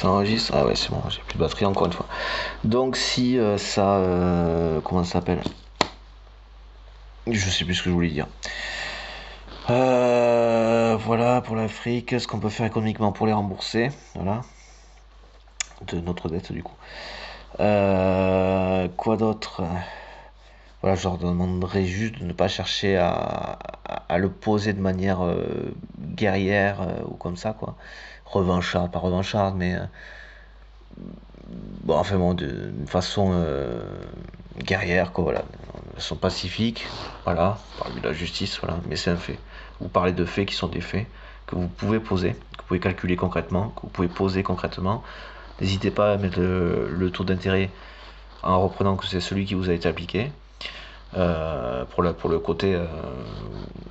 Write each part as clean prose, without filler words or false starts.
Ça enregistre? Ah ouais, c'est bon, j'ai plus de batterie encore une fois. Donc si comment ça s'appelle? Je sais plus ce que je voulais dire. Voilà pour l'Afrique, ce qu'on peut faire économiquement pour les rembourser, voilà, de notre dette du coup. Quoi d'autre? Voilà, je leur demanderais juste de ne pas chercher à le poser de manière guerrière ou comme ça, quoi. Revancharde, pas revancharde, mais bon, enfin bon, d'une façon guerrière, quoi, voilà. De façon pacifique, voilà, parler de la justice, voilà, mais c'est un fait. Vous parlez de faits qui sont des faits, que vous pouvez poser, que vous pouvez calculer concrètement, que vous pouvez poser concrètement. N'hésitez pas à mettre le taux d'intérêt en reprenant que c'est celui qui vous a été appliqué. Pour le côté,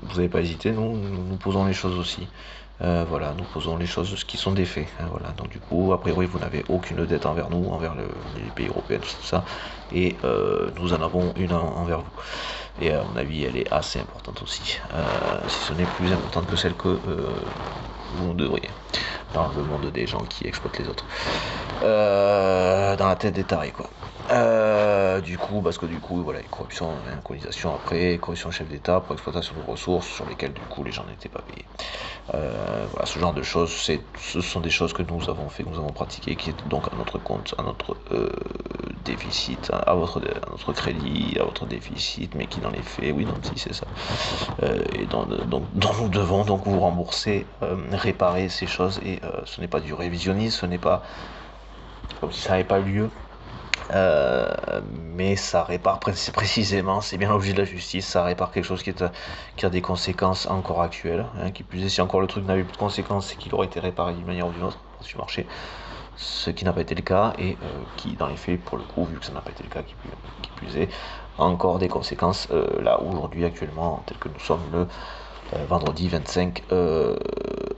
vous n'avez pas hésité, nous posons les choses aussi. Voilà, nous posons les choses qui sont des faits. Hein, voilà. Donc du coup, a priori, vous n'avez aucune dette envers nous, envers les pays européens, tout ça. Et nous en avons une envers vous. Et à mon avis, elle est assez importante aussi. Si ce n'est plus importante que celle que vous devriez. Dans le monde des gens qui exploitent les autres. Dans la tête des tarés, quoi. Du coup, parce que du coup, voilà, corruption, colonisation après, corruption chef d'État pour exploitation de ressources sur lesquelles du coup les gens n'étaient pas payés. Voilà, ce genre de choses, ce sont des choses que nous avons fait, que nous avons pratiquées, qui est donc à notre compte, à notre déficit, à notre crédit, à votre déficit, mais qui dans les faits, oui, non, si c'est ça, et dont nous devons donc vous rembourser, réparer ces choses, et ce n'est pas du révisionnisme, ce n'est pas comme si ça n'avait pas eu lieu. Mais ça répare précisément, c'est bien l'objet de la justice, ça répare quelque chose qui a des conséquences encore actuelles. Hein, qui plus est, si encore le truc n'avait plus de conséquences, c'est qu'il aurait été réparé d'une manière ou d'une autre sur le marché, ce qui n'a pas été le cas, et qui dans les faits, pour le coup, vu que ça n'a pas été le cas, qui plus est, a encore des conséquences là, aujourd'hui, actuellement, tel que nous sommes le vendredi 25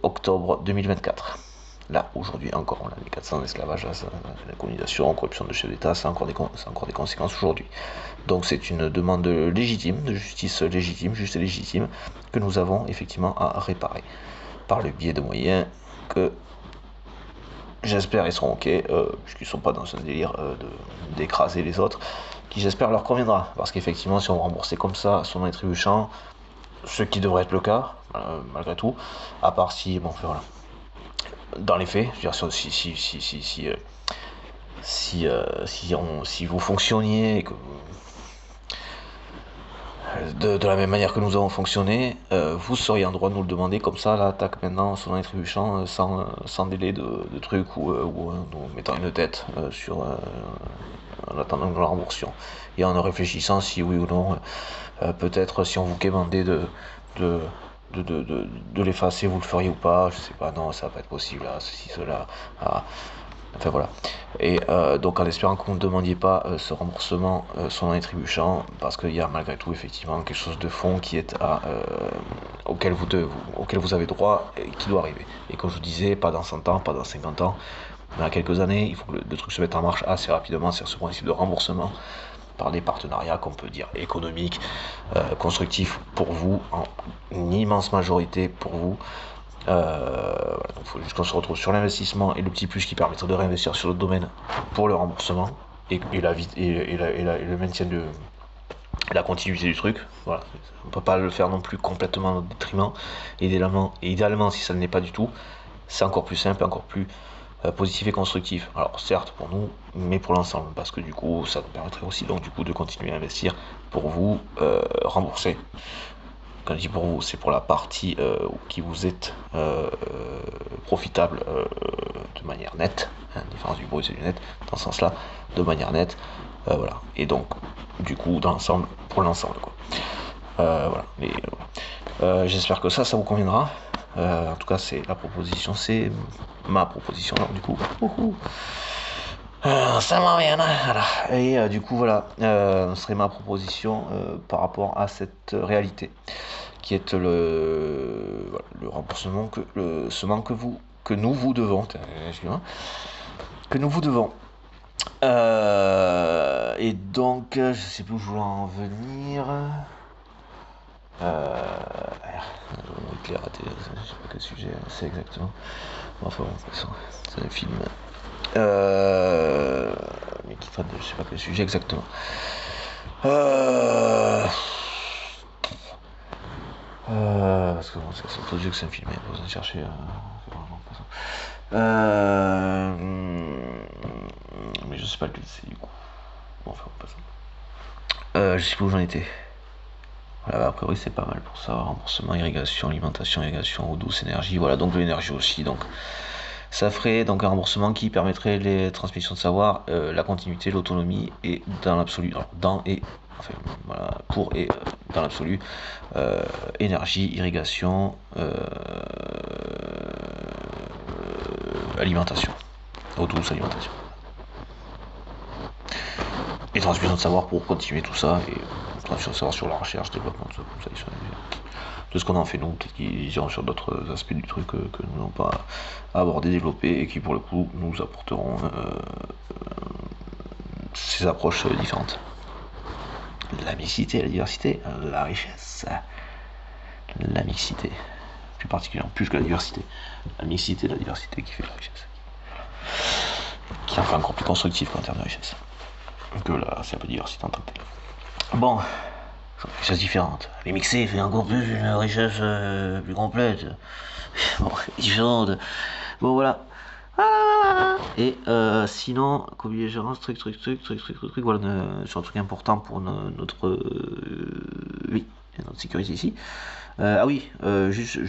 octobre 2024. Là, aujourd'hui encore, on a les 400 esclavages, la colonisation, corruption de chef d'État, ça a encore des conséquences aujourd'hui. Donc c'est une demande légitime, de justice légitime, juste et légitime, que nous avons effectivement à réparer, par le biais de moyens que j'espère ils seront ok, puisqu'ils ne sont pas dans un délire d'écraser les autres, qui j'espère leur conviendra, parce qu'effectivement si on remboursait comme ça, son attribution, ce qui devrait être le cas, malgré tout, à part si, bon, enfin, voilà, dans les faits, je veux dire, si vous fonctionniez et que de la même manière que nous avons fonctionné, vous seriez en droit de nous le demander comme ça, là, tac, maintenant, selon les trébuchants, sans délai de truc ou nous mettant une tête en attendant que nous la remboursions. Et en réfléchissant si oui ou non, peut-être si on vous quémandait de, de l'effacer, vous le feriez ou pas, je sais pas, non, ça va pas être possible, là, ceci, cela, ah, enfin voilà. Et donc en espérant que vous ne demandiez pas ce remboursement selon les trébuchants, parce qu'il y a malgré tout effectivement quelque chose de fond qui est auquel vous avez droit et qui doit arriver. Et comme je vous disais, pas dans 100 ans, pas dans 50 ans, mais dans quelques années, il faut que le truc se mette en marche assez rapidement, c'est ce principe de remboursement par des partenariats qu'on peut dire économiques, constructifs pour vous, en une immense majorité pour vous. Voilà, donc il faut juste qu'on se retrouve sur l'investissement et le petit plus qui permettrait de réinvestir sur d'autres domaines pour le remboursement et le maintien de la continuité du truc. Voilà. On ne peut pas le faire non plus complètement à notre détriment. Idéalement, si ça ne l'est pas du tout, c'est encore plus simple, encore plus positif et constructif. Alors certes pour nous, mais pour l'ensemble, parce que du coup, ça nous permettrait aussi donc du coup de continuer à investir pour vous rembourser. Quand je dis pour vous, c'est pour la partie qui vous est profitable de manière nette, hein, différence du brut et du net, dans ce sens-là, de manière nette, voilà. Et donc, du coup, dans l'ensemble, pour l'ensemble, quoi. Voilà. J'espère que ça vous conviendra. En tout cas, c'est la proposition, c'est ma proposition. Alors, du coup, ça m'en vient, voilà. Et du coup, voilà, ce serait ma proposition par rapport à cette réalité, qui est le remboursement que nous vous devons, que nous vous devons. Et donc, je sais plus où je voulais en venir. Je sais pas quel sujet c'est exactement. Enfin bon, c'est un film Mais qui traite de je sais pas quel sujet exactement. Parce que bon, c'est un jeu que c'est un film, vous en chercher. Mais je sais pas lequel c'est du coup. Bon, enfin, on passe. Je sais pas où j'en étais. Voilà, a priori c'est pas mal pour ça. Remboursement, irrigation, alimentation, irrigation, eau douce, énergie. Voilà, donc l'énergie aussi. Donc ça ferait donc un remboursement qui permettrait les transmissions de savoir, la continuité, l'autonomie et dans l'absolu, dans et enfin voilà pour et dans l'absolu, énergie, irrigation, alimentation, eau douce, alimentation. Et transmission de savoir pour continuer tout ça et transmission de savoir sur la recherche, développement, tout ça, comme ça ils sont de ce qu'on en fait nous, peut-être qu'ils iront sur d'autres aspects du truc que nous n'avons pas abordé, développé et qui pour le coup nous apporteront ces approches différentes. La mixité, la diversité, la richesse, la mixité, plus particulièrement, plus que la diversité, la mixité, la diversité qui fait la richesse, qui est enfin encore plus constructif qu'en termes de richesse. Que là, c'est un peu diversité en tant que tel. Bon, richesse différente. Les mixer fait encore plus une richesse plus complète. Bon, différente. Bon, voilà. Et sinon, comité gérance, truc, voilà, sur un truc important pour notre oui, notre sécurité ici. Ah oui, juste,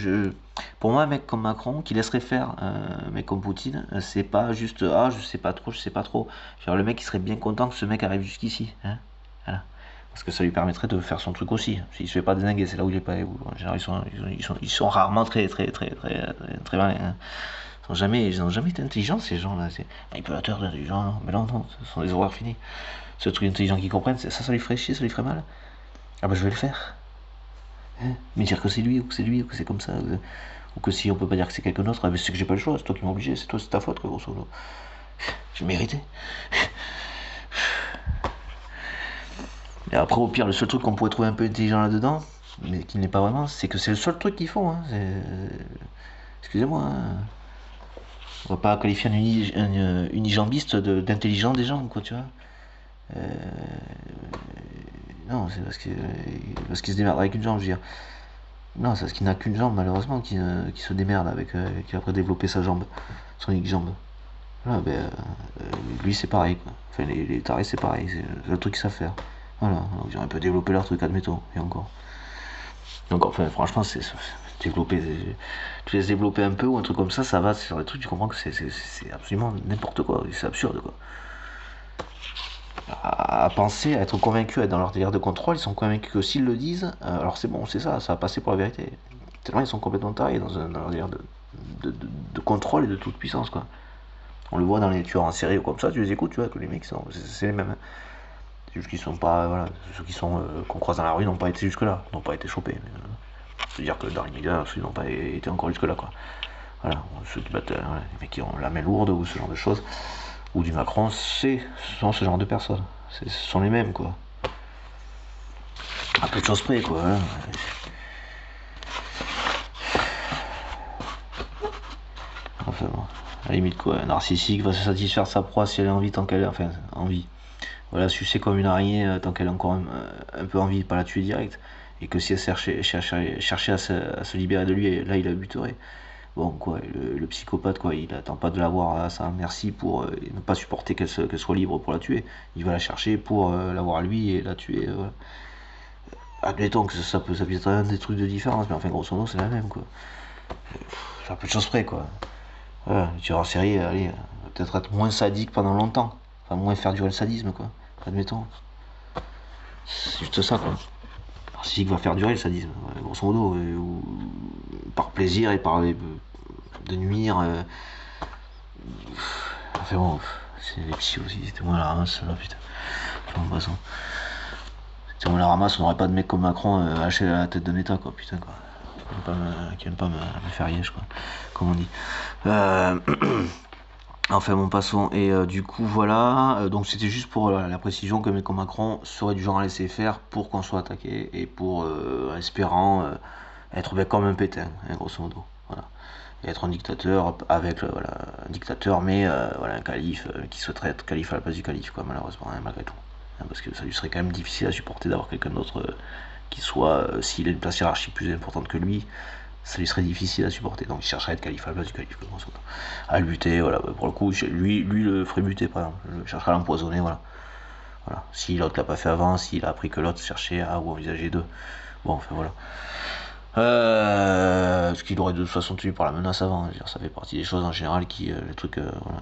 pour moi, un mec comme Macron, qui laisserait faire un mec comme Poutine, c'est pas juste je sais pas trop. Genre, le mec, il serait bien content que ce mec arrive jusqu'ici, hein, voilà. Parce que ça lui permettrait de faire son truc aussi. S'il se fait pas désinguer, c'est là où il est pas. En général, ils sont rarement très malins. Hein. Ils n'ont jamais été intelligents, ces gens-là. C'est manipulateurs intelligents. Mais non, ce sont des horreurs finies. Ce truc intelligent qu'ils comprennent, ça lui ferait chier, ça lui ferait mal. Ah bah je vais le faire. Hein, mais dire que c'est lui, ou que c'est comme ça, ou que si on peut pas dire que c'est quelqu'un d'autre, ah, c'est que j'ai pas le choix, c'est toi qui m'as obligé, c'est ta faute, quoi, grosso modo. J'ai mérité. Et après, au pire, le seul truc qu'on pourrait trouver un peu intelligent là-dedans, mais qui n'est pas vraiment, c'est que c'est le seul truc qu'ils font. Hein, excusez-moi. Hein. On va pas qualifier un unijambiste d'intelligent des gens, quoi, tu vois. Non, c'est parce qu'il se démerde avec une jambe, je veux dire. Non, c'est parce qu'il n'a qu'une jambe, malheureusement, qui se démerde avec, qui va après développer sa jambe, son unique jambe. Voilà, lui c'est pareil, quoi. Enfin, les tarés c'est pareil, c'est le truc qu'ils savent faire. Voilà, donc ils ont un peu développé leur truc, admettons, et encore. Donc, enfin, franchement, c'est développer, tu laisses développer un peu ou un truc comme ça va, c'est sur des trucs, tu comprends que c'est absolument n'importe quoi, c'est absurde, quoi. À penser, à être convaincus, à être dans leur délire de contrôle, ils sont convaincus que s'ils le disent, alors c'est bon, c'est ça va passer pour la vérité. Tellement ils sont complètement tarés dans leur délire de contrôle et de toute puissance, quoi. On le voit dans les tueurs en série ou comme ça, tu les écoutes, tu vois, que les mecs, c'est les mêmes. Hein. C'est juste qu'ils sont pas, voilà, ceux qui sont, qu'on croise dans la rue n'ont pas été jusque-là, n'ont pas été chopés. C'est-à-dire que dans les médias, ceux n'ont pas été encore jusque-là, quoi. Voilà, ceux qui battent, voilà, les mecs qui ont la main lourde ou ce genre de choses, ou du Macron, ce sont ce genre de personnes. Ce sont les mêmes, quoi. À peu de choses près, quoi. Hein. Enfin bon, à la limite, quoi. Un narcissique va se satisfaire sa proie si elle a envie, tant qu'elle a, enfin, envie. Voilà, sucer comme une araignée tant qu'elle a encore un peu envie, pas la tuer direct. Et que si elle cherchait à se libérer de lui, là il la buterait. Bon, quoi, le psychopathe, quoi, il attend pas de l'avoir à sa merci pour ne pas supporter qu'elle soit libre pour la tuer. Il va la chercher pour l'avoir à lui et la tuer. Admettons que ça peut être un des trucs de différence, mais enfin, grosso modo, c'est la même, quoi. C'est un peu de choses près, quoi. Voilà, le tueur en série, allez, peut-être être moins sadique pendant longtemps. Enfin, moins faire durer le sadisme, quoi. Admettons. C'est juste ça, quoi. Narcissique va faire durer le sadisme, grosso modo. Ou par plaisir et par de nuire. Enfin bon, c'est les psy aussi, c'était moi la ramasse, là, putain. En passant. Si on la ramasse, on n'aurait pas de mec comme Macron haché à la tête d'un état, quoi, putain, quoi. Qui aime pas me faire riche, quoi, comme on dit. Enfin bon, passons. Et du coup, voilà. Donc c'était juste pour la précision que mec comme Macron serait du genre à laisser faire pour qu'on soit attaqué et pour, espérant être comme un pétain, hein, grosso modo. Voilà. Et être un dictateur avec, voilà, un dictateur, mais voilà, un calife qui souhaiterait être calife à la place du calife, quoi, malheureusement, hein, malgré tout. Hein, parce que ça lui serait quand même difficile à supporter d'avoir quelqu'un d'autre qui soit, s'il a une place hiérarchique plus importante que lui, ça lui serait difficile à supporter. Donc il chercherait à être calife à la place du calife, quoi, à le buter, voilà. Pour le coup, lui le ferait buter, par exemple. Il chercherait à l'empoisonner, voilà. Voilà. Si l'autre l'a pas fait avant, s'il a appris que l'autre cherchait à ou envisager d'eux. Bon, enfin voilà. Ce qu'il aurait de toute façon tenu par la menace avant. Dire, ça fait partie des choses en général les trucs, voilà,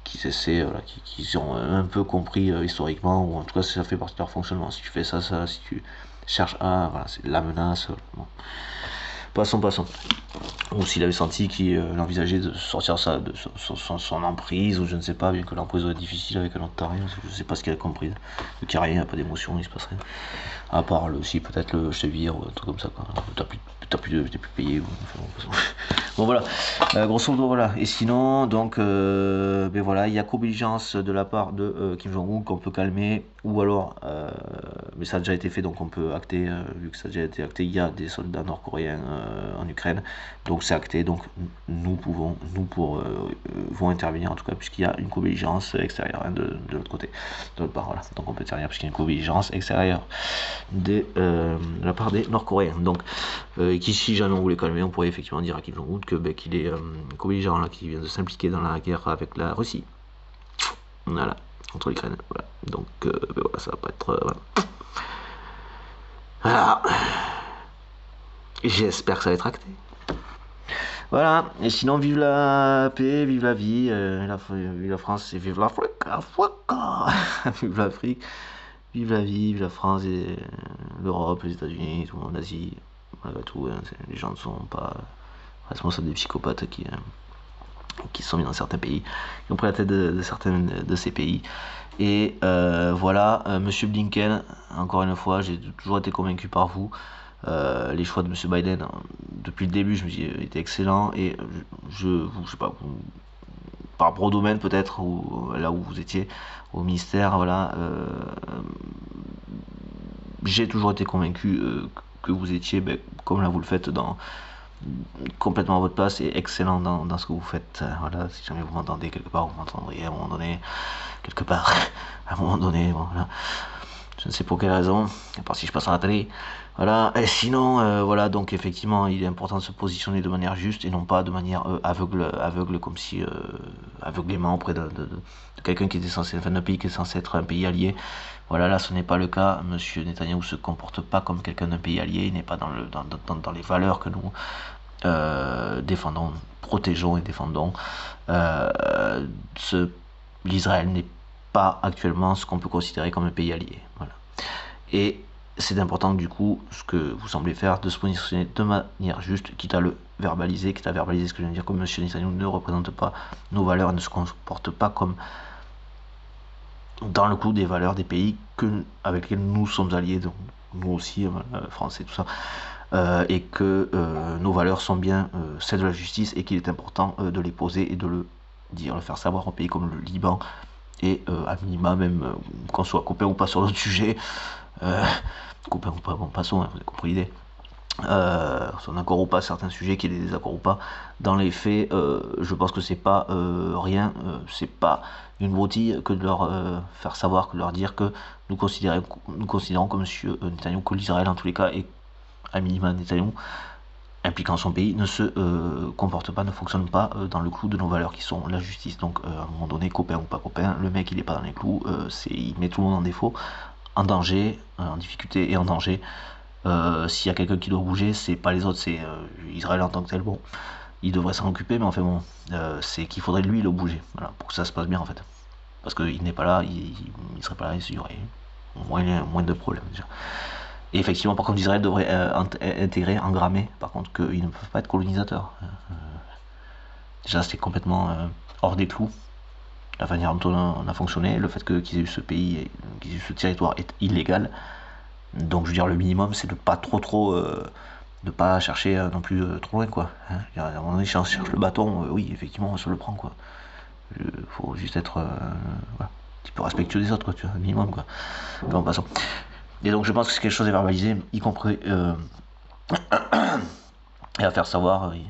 qui s'essaient, voilà, qui ont un peu compris historiquement, ou en tout cas ça fait partie de leur fonctionnement. Si tu fais ça, si tu cherches à, voilà, c'est la menace. Bon. Passons. Ou s'il avait senti qu'il envisageait de sortir ça de son emprise, ou je ne sais pas, bien que l'emprise doit être difficile avec un autre taré, je ne sais pas ce qu'il a compris. Donc il n'y a rien, il n'y a pas d'émotion, il se passe rien. À part si peut-être le je te vire ou un truc comme ça, quoi. T'es plus payé. Enfin, bon voilà, grosso modo voilà. Et sinon, donc, ben voilà, il y a co-belligérance de la part de Kim Jong-un qu'on peut calmer, ou alors, mais ça a déjà été fait, donc on peut acter, vu que ça a déjà été acté, il y a des soldats nord-coréens en Ukraine, donc c'est acté, donc nous pouvons intervenir en tout cas, puisqu'il y a une co-belligérance extérieure, hein, de l'autre côté, de l'autre part, voilà. Donc on peut intervenir puisqu'il y a une co-belligérance extérieure de la part des Nord-Coréens. Donc, qui, si jamais on voulait calmer, on pourrait effectivement dire à Kim Jong-un qu'il est co-belligérant, là, qui vient de s'impliquer dans la guerre avec la Russie. Voilà, contre l'Ukraine. Voilà. Donc, voilà, ça va pas être. Voilà. J'espère que ça va être acté. Voilà, et sinon, vive la paix, vive la vie, vive la France et vive l'Afrique, vive l'Afrique, vive la vie, vive la France et l'Europe, les États-Unis, tout le monde, l'Asie, malgré tout, hein, les gens ne sont pas responsables des psychopathes qui se sont mis dans certains pays, qui ont pris la tête de certains de ces pays. Et voilà, Monsieur Blinken, encore une fois, j'ai toujours été convaincu par vous. Les choix de Monsieur Biden, depuis le début, je me dis, étaient excellents. Et je sais pas, par rapport au domaine peut-être, ou là où vous étiez, au ministère, voilà, j'ai toujours été convaincu que vous étiez, comme là vous le faites, complètement à votre place et excellent dans ce que vous faites. Voilà, si jamais vous m'entendez quelque part, vous m'entendriez à un moment donné, quelque part, à un moment donné, bon, voilà. Je ne sais pour quelle raison, à part si je passe à la télé. Voilà, et sinon, voilà, donc effectivement, il est important de se positionner de manière juste et non pas de manière aveugle comme si, aveuglément auprès de quelqu'un qui était censé, enfin, d'un pays qui est censé être un pays allié. Voilà, là, ce n'est pas le cas. Monsieur Netanyahou se comporte pas comme quelqu'un d'un pays allié, il n'est pas dans les valeurs que nous défendons, protégeons et défendons. L'Israël n'est pas actuellement ce qu'on peut considérer comme un pays allié. Voilà. Et c'est important du coup, ce que vous semblez faire, de se positionner de manière juste, quitte à verbaliser ce que je viens de dire, comme M. Netanyahou ne représente pas nos valeurs, ne se comporte pas comme dans le coup des valeurs des pays avec lesquels nous sommes alliés, donc nous aussi, Français, tout ça, et que nos valeurs sont bien celles de la justice et qu'il est important de les poser et de le faire savoir aux pays comme le Liban et à minima même qu'on soit copain ou pas sur d'autres sujets, copain ou pas, bon passons, hein, vous avez compris l'idée. Soit d'accord ou pas certains sujets, qu'il y ait des désaccords ou pas, dans les faits, je pense que c'est pas rien, c'est pas une broutille que de leur faire savoir, que de leur dire que nous considérons comme M. Netanyahou que l'Israël en tous les cas, et à minima Netanyahou impliquant son pays, ne se comporte pas, ne fonctionne pas dans le clou de nos valeurs qui sont la justice. Donc à un moment donné, copain ou pas copain, le mec il est pas dans les clous, il met tout le monde en défaut, en danger, en difficulté et en danger. S'il y a quelqu'un qui doit bouger, c'est pas les autres, c'est Israël en tant que tel. Bon, il devrait s'en occuper, mais enfin bon, c'est qu'il faudrait lui le bouger, voilà, pour que ça se passe bien en fait. Parce qu'il n'est pas là, il serait pas là, il y aurait moins de problèmes déjà. Et effectivement, par contre, Israël devrait intégrer, engrammer, par contre, qu'ils ne peuvent pas être colonisateurs. Déjà, c'est complètement hors des clous. La manière dont on a fonctionné, le fait qu'ils aient eu ce pays, qu'ils aient eu ce territoire est illégal. Donc, je veux dire, le minimum, c'est de pas de pas chercher non plus trop loin, quoi. Hein. À un moment donné, si on cherche le bâton, oui, effectivement, on se le prend, quoi. Faut juste être voilà, un petit peu respectueux des autres, quoi, tu vois, minimum, quoi. Enfin, en passant. Et donc, je pense que c'est quelque chose à verbaliser, y compris et à faire savoir, y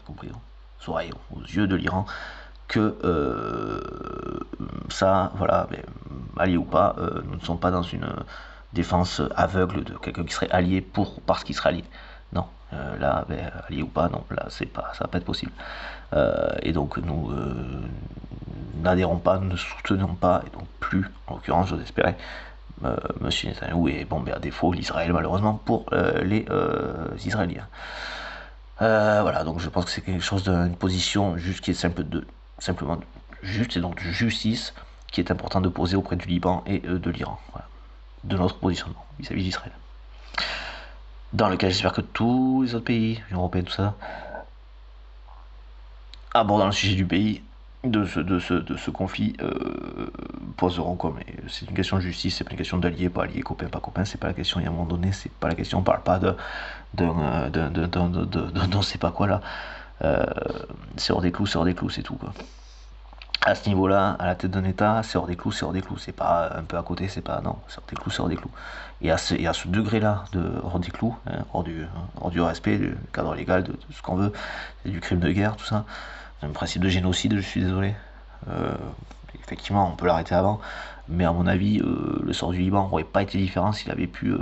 compris aux oreilles, aux yeux de l'Iran, que ça, voilà, mais, allié ou pas, nous ne sommes pas dans une défense aveugle de quelqu'un qui serait allié parce qu'il serait allié. Non, là, ben, allié ou pas, non, là, ça va pas être possible. Et donc nous n'adhérons pas, ne soutenons pas, et donc plus, en l'occurrence, j'ose espérer, Monsieur Netanyahou et bon, ben, à défaut l'Israël malheureusement pour les Israéliens. Voilà, donc je pense que c'est quelque chose d'une position juste qui est simplement juste et donc de justice qui est important de poser auprès du Liban et de l'Iran. Voilà. De notre positionnement vis-à-vis d'Israël. Dans lequel j'espère que tous les autres pays, l'Union européenne, tout ça, abordant le sujet du pays, de ce conflit, poseront comme. C'est une question de justice, c'est pas une question d'alliés, pas alliés, copains, pas copains, c'est pas la question, il y a un moment donné, c'est pas la question, on parle pas on sait pas quoi là. C'est hors des clous, c'est tout quoi. À ce niveau-là, à la tête d'un État, c'est hors des clous, c'est pas un peu à côté, c'est pas. Non, c'est hors des clous, c'est hors des clous. Et à ce degré-là, hors des clous, hein, hors du respect du cadre légal, de ce qu'on veut, c'est du crime de guerre, tout ça. Un principe de génocide, je suis désolé. Effectivement, on peut l'arrêter avant, mais à mon avis, le sort du Liban n'aurait pas été différent s'il avait pu,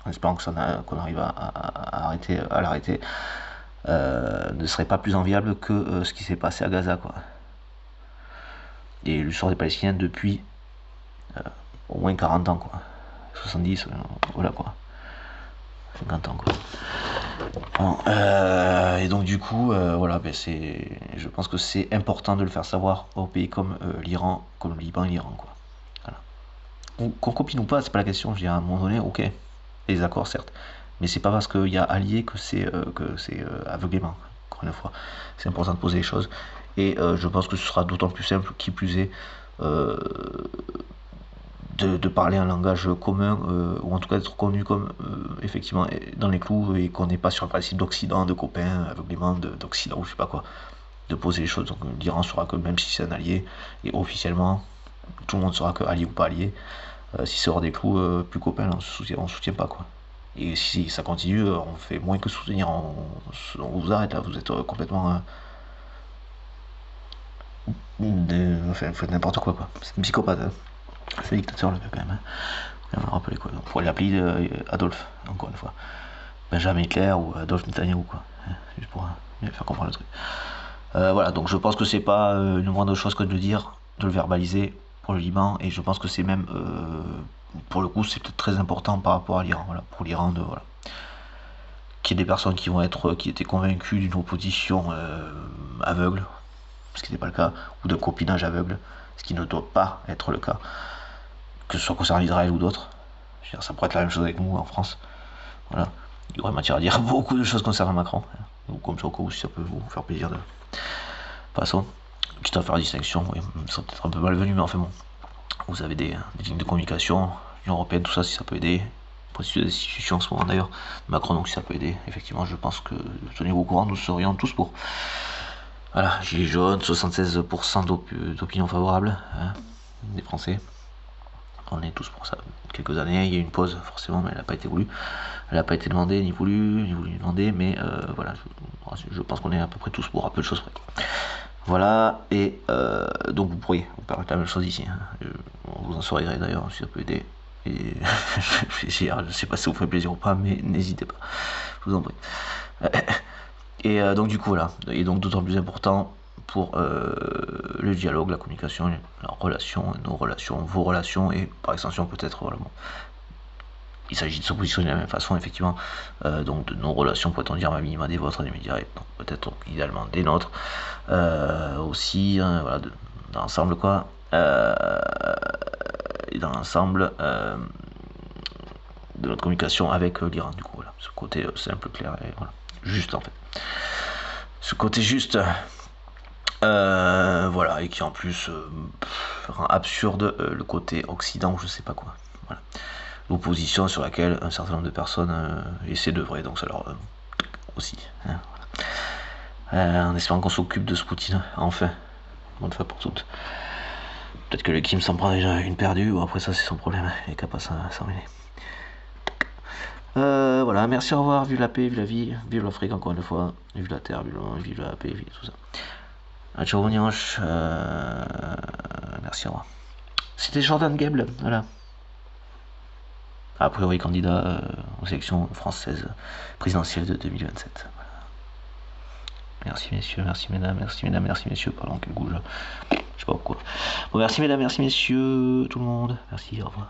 en espérant qu'on arrive à l'arrêter, ne serait pas plus enviable que ce qui s'est passé à Gaza, quoi. Et le sort des Palestiniens depuis au moins 40 ans, quoi. 70, voilà, quoi. 50 ans, quoi. Bon, et donc du coup, voilà, ben je pense que c'est important de le faire savoir aux pays comme l'Iran, comme le Liban et l'Iran, quoi. Voilà. Qu'on copie ou pas, c'est pas la question. Je dis à un moment donné, ok, les accords certes, mais c'est pas parce qu'il y a allié que c'est aveuglément. Encore une fois, c'est important de poser les choses. Et je pense que ce sera d'autant plus simple, qui plus est, de parler un langage commun, ou en tout cas d'être connu comme effectivement dans les clous, et qu'on n'est pas sur le principe d'Occident, de copains, aveuglément d'Occident, ou je sais pas quoi, de poser les choses. Donc l'Iran sera que, même si c'est un allié, et officiellement, tout le monde sera que allié ou pas allié. Si c'est hors des clous, plus copains, on soutient pas, quoi. Et si ça continue, on fait moins que soutenir, on vous arrête là, vous êtes complètement. Vous faites n'importe quoi, quoi. C'est un psychopathe, hein. C'est un dictateur, le gars, quand même. Hein. On va le rappeler, quoi. On pourrait l'appeler Adolphe, encore une fois. Benjamin Hitler ou Adolphe Netanyahu, quoi. Hein, juste pour bien faire comprendre le truc. Voilà, donc je pense que c'est pas une moindre chose que de le dire, de le verbaliser pour le Liban, et je pense que c'est même, pour le coup, c'est peut-être très important par rapport à l'Iran. Voilà, pour l'Iran, voilà. Qu'il y ait des personnes qui étaient convaincues d'une opposition aveugle, ce qui n'est pas le cas, ou d'un copinage aveugle, ce qui ne doit pas être le cas, que ce soit concernant Israël ou d'autres. Ça pourrait être la même chose avec nous en France. Voilà. Il y aurait matière à dire beaucoup de choses concernant Macron, hein, ou comme ça, si ça peut vous faire plaisir de façon. Quitte à faire la distinction, oui, ça peut-être un peu malvenu, mais enfin bon. Vous avez des lignes de communication, l'Union Européenne, tout ça, si ça peut aider. Processus des institutions en ce moment d'ailleurs. Macron, donc si ça peut aider, effectivement, je pense que, tenez-vous au courant, nous serions tous pour. Voilà, Gilets jaunes, 76% d'opinion favorable, hein, des Français. On est tous pour ça. Quelques années, il y a eu une pause, forcément, mais elle n'a pas été voulue. Elle n'a pas été demandée, ni voulue, ni voulu demander, mais voilà, je pense qu'on est à peu près tous pour, à peu de choses près. Voilà, et donc vous pourriez vous permettre la même chose ici. Hein. On vous en sourire d'ailleurs, si ça peut aider. Et je ne sais pas si ça vous fait plaisir ou pas, mais n'hésitez pas. Je vous en prie. Et donc du coup voilà, et donc d'autant plus important pour le dialogue, la communication, la relation, nos relations, vos relations, et par extension peut-être voilà, bon, il s'agit de se positionner de la même façon, effectivement, donc de nos relations, pourrait-on dire, à minima des vôtres, des médias, et donc peut-être idéalement des nôtres, aussi, hein, voilà, dans l'ensemble, quoi, et dans l'ensemble de notre communication avec l'Iran, du coup, voilà, ce côté simple, clair, et voilà, juste en fait. Ce côté juste, voilà, et qui en plus rend absurde le côté Occident, ou je sais pas quoi, voilà. L'opposition sur laquelle un certain nombre de personnes essaient d'œuvrer, donc ça leur aussi, hein, voilà. En espérant qu'on s'occupe de ce Poutine, enfin, bonne fois pour toutes. Peut-être que le Kim s'en prend déjà une perdue, ou après ça c'est son problème, il est capable de s'en mêler. Voilà, merci, au revoir, vive la paix, vive la vie, vive l'Afrique encore une fois, vive la terre, vive la paix, vive tout ça. Ciao Nianche, merci, au revoir. C'était Jordan Gable, voilà. A priori candidat aux élections françaises présidentielles de 2027. Voilà. Merci messieurs, merci mesdames, merci messieurs, pardon, quel goût, je sais pas pourquoi. Bon, merci mesdames, merci messieurs, tout le monde, merci, au revoir.